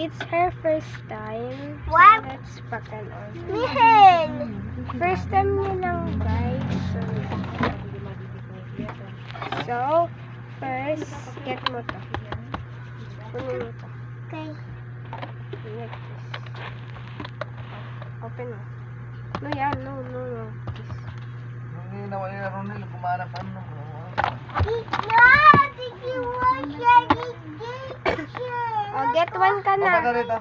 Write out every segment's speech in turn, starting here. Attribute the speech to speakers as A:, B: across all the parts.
A: It's her first time.
B: What?
A: So let's pack an order.
B: Mihin!
A: First time niya lang, guys. So, first, get mo to. Kunin mo to.
B: Okay.
A: Like this. Open mo. No, yan. No. This.
C: Nung ginawa ni Ronel, gumanap ano.
A: Oh, get one ka na.
C: Baba ka rito.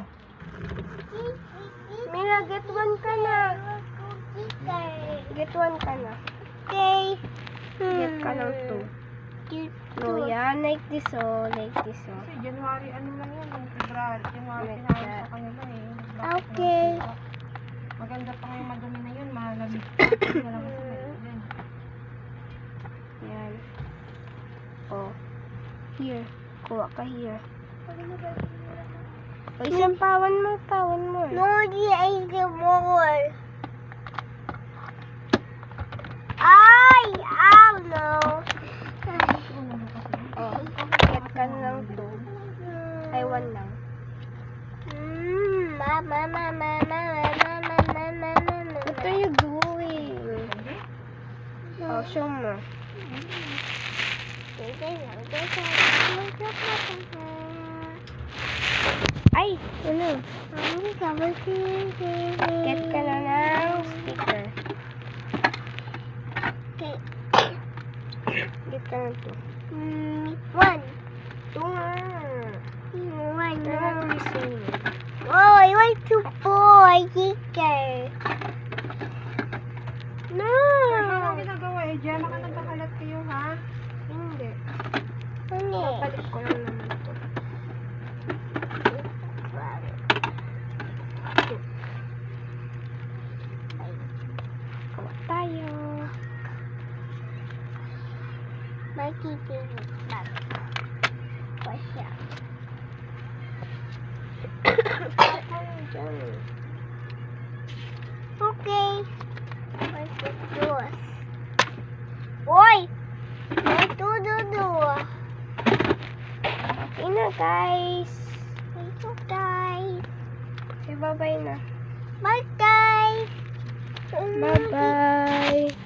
A: Mira, get one ka na. Get one ka na.
B: Okay.
A: Get ka ng two. No, yan. Like this, oh. Like this, oh.
D: Kasi January, ano lang yan, February, January,
A: Like
D: pinayos
A: that.
D: sa kanila eh.
B: Okay.
D: Maganda pa ngayon, madumi na yun, malamig. Hindi na lang kasi din.
A: Yan. Oh. Here. Kuha ka here. O, isang pawan mo.
B: No, I the more. Ay! Ow, no.
A: Oh. Get ka ng two. Ay, one lang.
B: Mama.
A: What are you doing? Oh, show mo. Ay! Ano? Get ka na ng sticker. Get ka ng two.
B: One.
A: Two nga.
B: One.
A: They're not the same.
B: Oh, I want to boy sticker.
A: No!
D: Ano ginagawa eh, Diyan, baka nagkakalat kayo ha?
A: Hindi.
B: Ano?
A: Papalit ko lang naman to. Kawa tayo.
B: Makikita. Pasya.
A: Diyan.
B: Okay. What's the doors? Oi! Ito doors.
A: Okay na, guys.
B: Ito guys.
A: Say bye-bye na.
B: Bye guys.
A: Bye-bye.